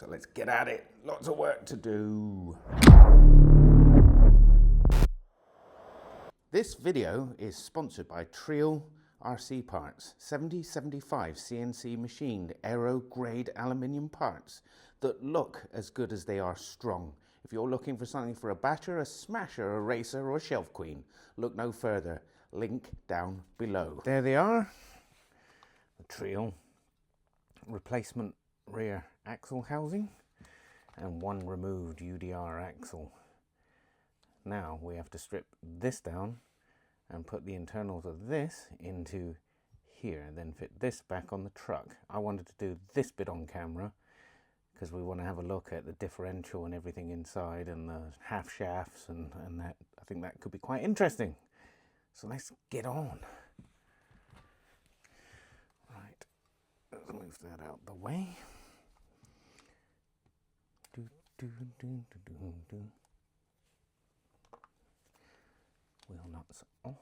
So let's get at it. Lots of work to do. This video is sponsored by Treal RC parts, 7075 CNC machined aero grade aluminium parts that look as good as they are strong. If you're looking for something for a basher, a smasher, a racer or a shelf queen, look no further. Link down below. There they are. The Treal replacement rear axle housing and one removed UDR axle. Now we have to strip this down and put the internals of this into here, then fit this back on the truck. I wanted to do this bit on camera because we want to have a look at the differential and everything inside and the half shafts and that. I think that could be quite interesting. So let's get on. Right, let's move that out the way. Wheel nuts off.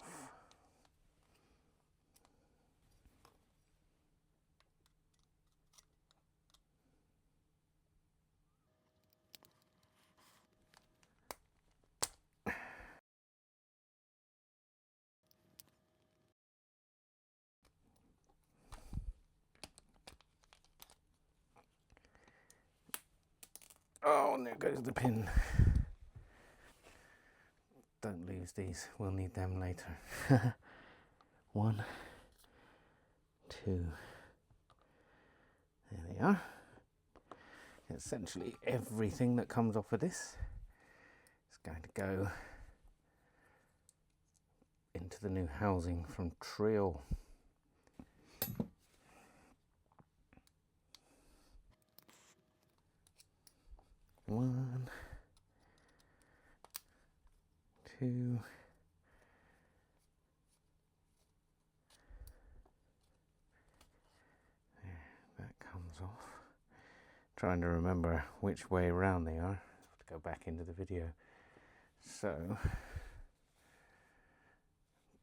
Oh, and there goes the pin. Don't lose these, we'll need them later. 1, 2, there they are. Essentially everything that comes off of this is going to go into the new housing from Treal. One, 2, there, that comes off. Trying to remember which way around they are. I have to go back into the video. So,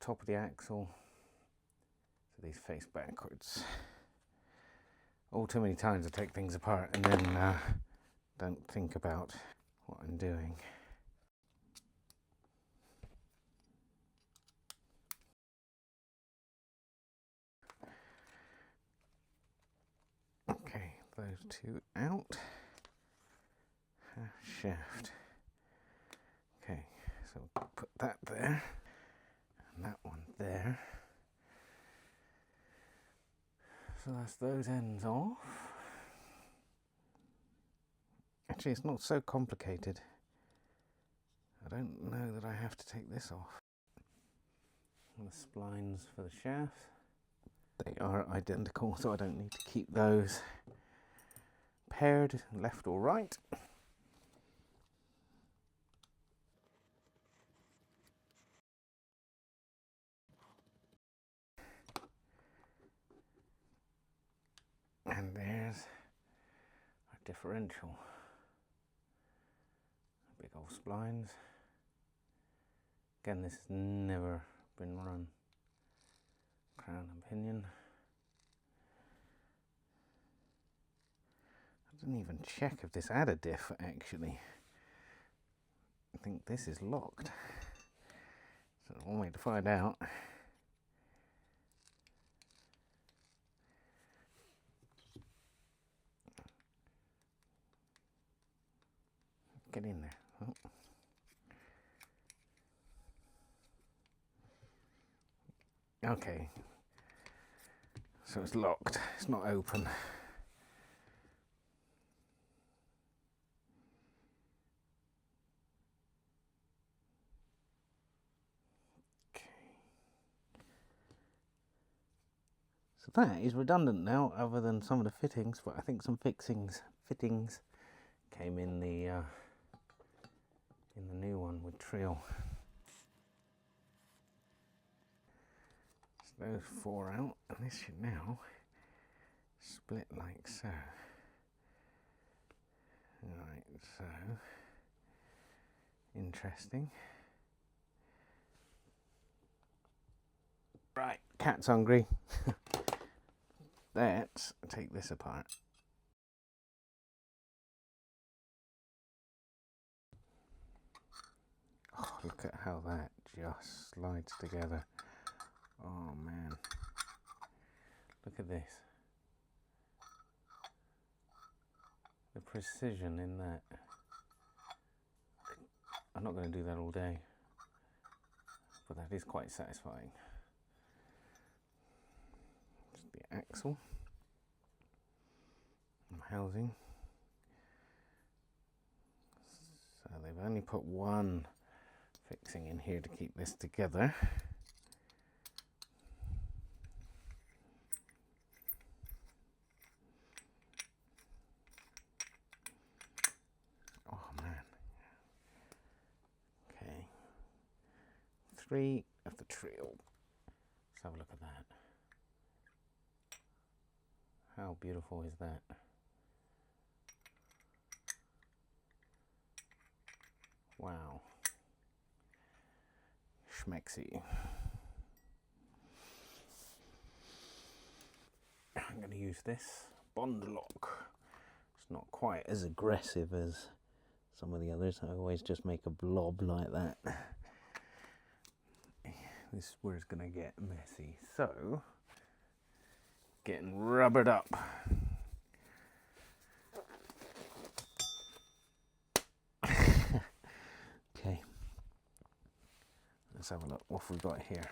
top of the axle, so these face backwards. All too many times I take things apart and then don't think about what I'm doing. Okay, those two out. Half shaft. Okay, so put that there and that one there. So that's those ends off. Actually, it's not so complicated. I don't know that I have to take this off. And the splines for the shaft. They are identical, so I don't need to keep those paired left or right. And there's our differential. Big old splines. Again, this has never been run. Crown and pinion. I didn't even check if this had a diff actually. I think this is locked. So one way to find out. Get in there. Oh. Okay. So it's locked. It's not open. So that is redundant now, other than some of the fittings, but I think some fittings came in the new one with Treal. So those 4 out, and this should now split like so. Right, so interesting. Right, cat's hungry. Let's take this apart. Look at how that just slides together. Oh man. Look at this. The precision in that. I'm not going to do that all day, but that is quite satisfying. Just the axle, housing. So they've only put one fixing in here to keep this together. Oh man. Okay. 3 of the Treal. Let's have a look at that. How beautiful is that? Wow. Schmexy. I'm going to use this Bond lock. It's not quite as aggressive as some of the others. I always just make a blob like that. This is where it's going to get messy. So, getting rubbered up. Okay. Let's have a look what we've got here.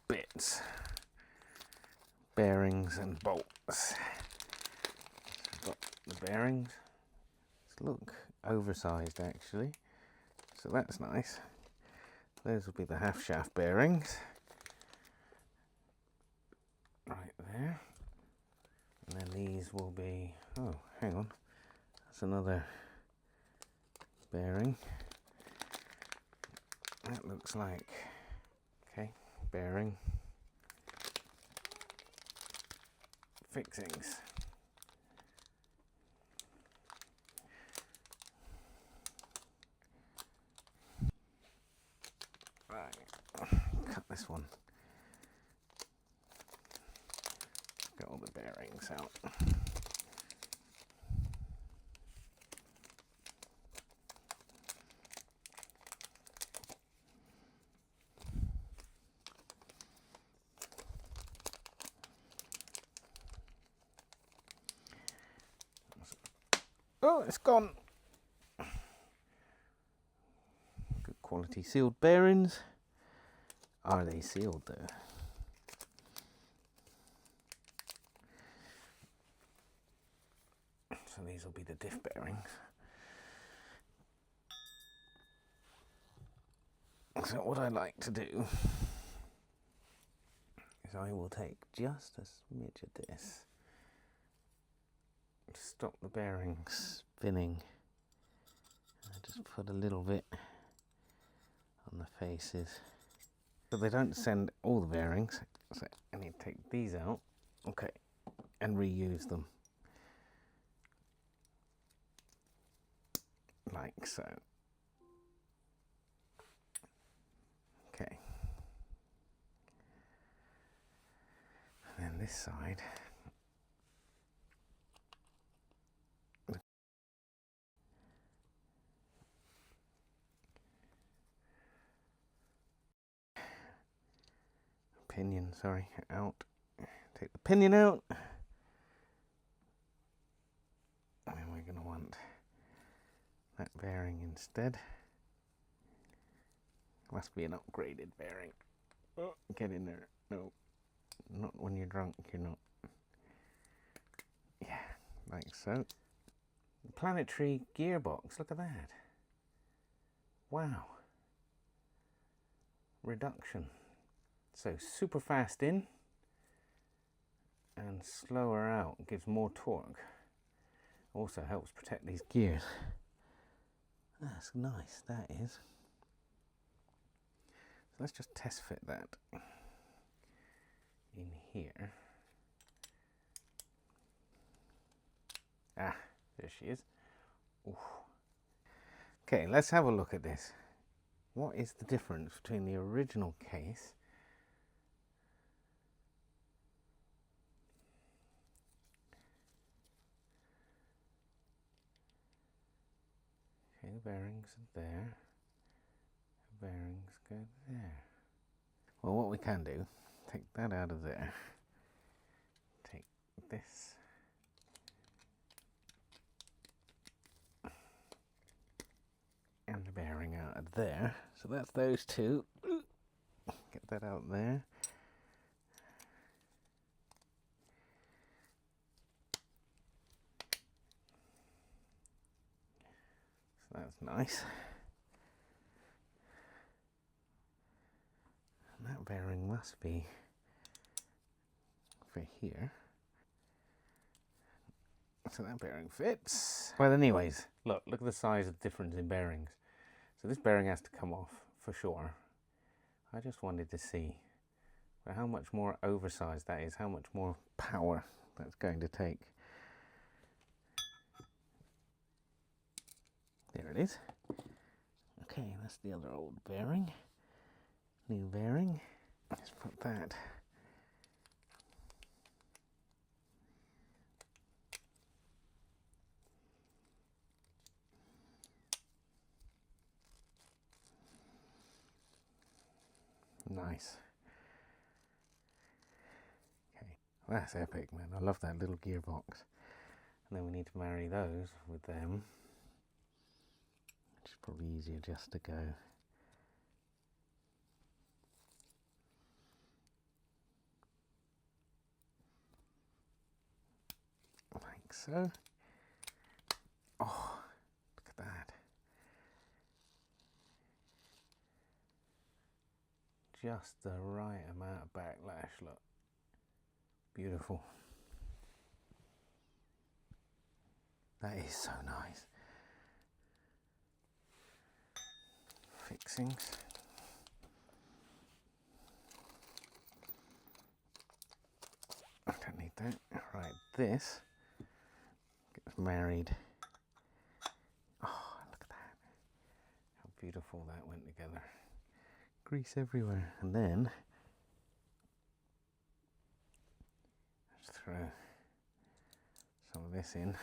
Bits, bearings and bolts. I've got the bearings. These look oversized actually, so that's nice. Those will be the half shaft bearings. Right there. And then these will be, oh, hang on. That's another bearing. That looks like, okay, bearing. Fixings. Right, cut this one. Get all the bearings out. Oh, it's gone. Good quality sealed bearings. Are they sealed though? So these will be the diff bearings. So what I like to do is I will take just a smidge of this to stop the bearings spinning. I just put a little bit on the faces so they don't send all the bearings. So I need to take these out, okay, and reuse them like so. Okay, and then this side, pinion, sorry, out. Take the pinion out, and then we're going to want that bearing instead. Must be an upgraded bearing. Oh, get in there. No, not when you're drunk, you're not. Yeah, like so. The planetary gearbox, look at that. Wow. Reduction. So super fast in and slower out, gives more torque. Also helps protect these gears. That's nice, that is. So let's just test fit that in here. Ah, there she is. Ooh. Okay, let's have a look at this. What is the difference between the original case bearings are there. The bearings go there. Well, what we can do, take that out of there. Take this. And the bearing out of there. So that's those two. Get that out there. So that's nice. And that bearing must be for here. So that bearing fits. Well, anyways, look at the size of the difference in bearings. So this bearing has to come off for sure. I just wanted to see how much more oversized that is, how much more power that's going to take. There it is. Okay, that's the other old bearing. New bearing. Let's put that. Nice. Okay, well, that's epic, man. I love that little gearbox. And then we need to marry those with them. Which is probably easier just to go. Like so. Oh, look at that. Just the right amount of backlash, look. Beautiful. That is so nice. Fixings. I don't need that. Right, this gets married. Oh, look at that. How beautiful that went together. Grease everywhere. And then just throw some of this in.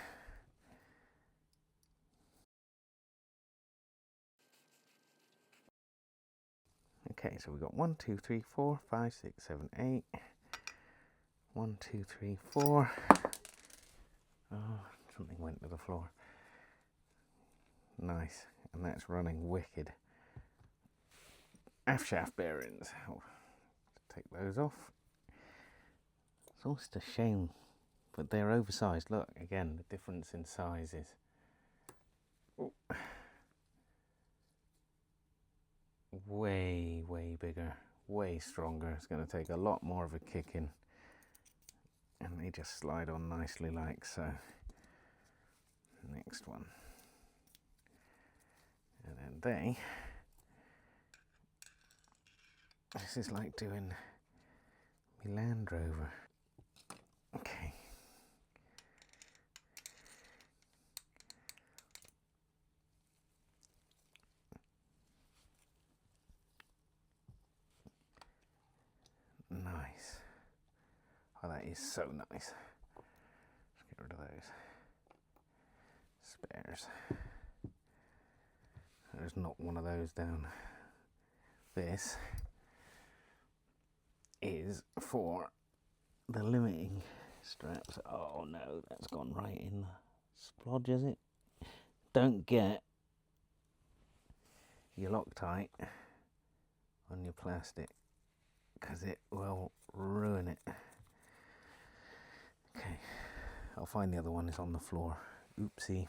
Okay, so we've got 1, 2, 3, 4, 5, 6, 7, 8. 1, 2, 3, 4. Oh, something went to the floor. Nice, and that's running wicked. Aft shaft bearings. Oh, take those off. It's almost a shame, but they're oversized. Look, again, the difference in sizes. Oh. Way bigger, way stronger. It's going to take a lot more of a kick in. And they just slide on nicely like so. Next one. And then this is like doing my Land Rover. Okay. Nice. Oh, that is so nice. Let's get rid of those spares. There's not one of those down. This is for the limiting straps. Oh no, that's gone right in the splodge, is it? Don't get your Loctite on your plastic because it will ruin it. Okay, I'll find the other one. It's on the floor. Oopsie.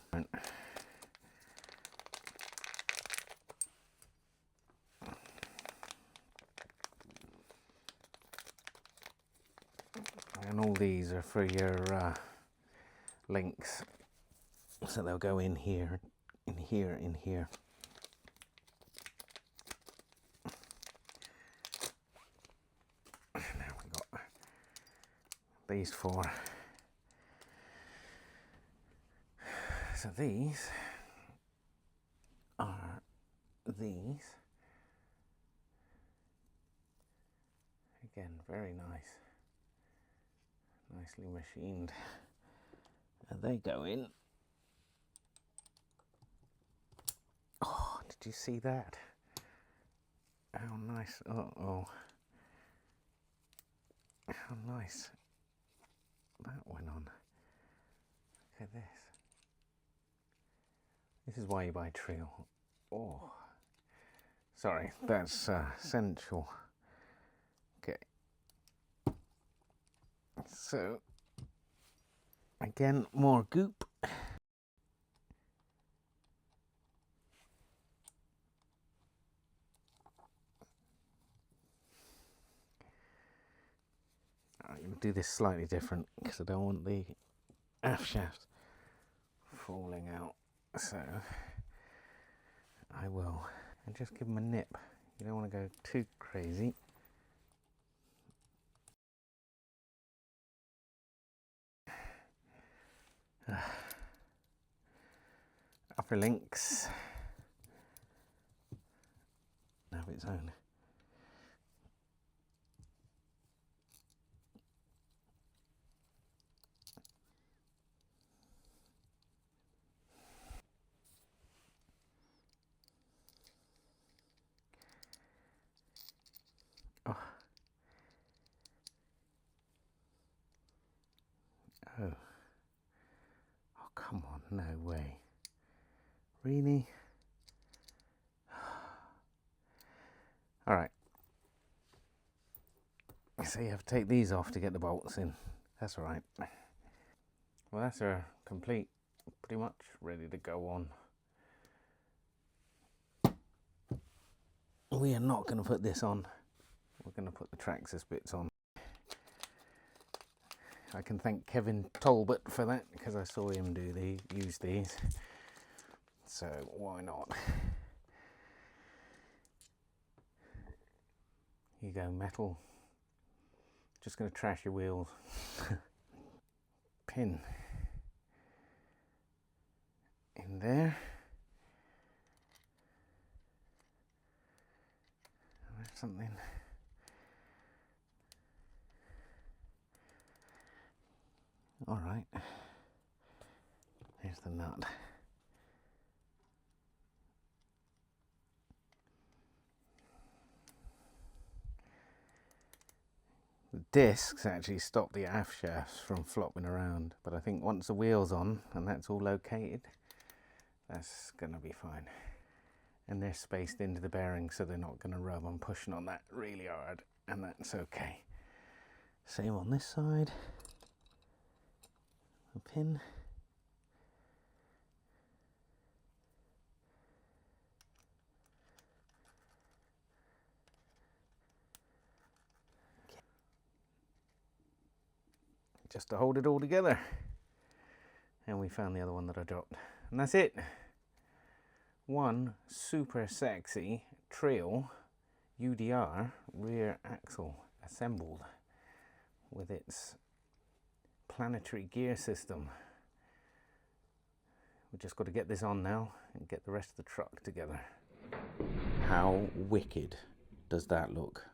And all these are for your links, so they'll go in here, in here, in here. Now we got these four. So these are these. Again, very nice. Nicely machined. And they go in Do you see that? How nice. Uh-oh. How nice that went on. Look at this. This is why you buy Treal. Oh. Sorry, that's sensual. Okay. So, again, more goop. I'm going to do this slightly different because I don't want the aft shafts falling out. So, I will. And just give them a nip. You don't want to go too crazy. Upper links have its own. Oh. Oh. Oh, come on, no way. Really? All right. So you have to take these off to get the bolts in. That's all right. Well, that's our complete, pretty much ready to go on. We are not going to put this on. We're going to put the Traxxas bits on. I can thank Kevin Talbot for that because I saw him use these. So why not? Here you go, metal. Just going to trash your wheels. Pin in there. There's something. All right. There's the nut. The discs actually stop the aft shafts from flopping around, but I think once the wheel's on and that's all located, that's going to be fine. And they're spaced into the bearings so they're not going to rub. I'm pushing on that really hard and that's okay. Same on this side. A pin. Just to hold it all together. And we found the other one that I dropped. And that's it. One super sexy Treal UDR rear axle assembled with its planetary gear system. We've just got to get this on now and get the rest of the truck together. How wicked does that look?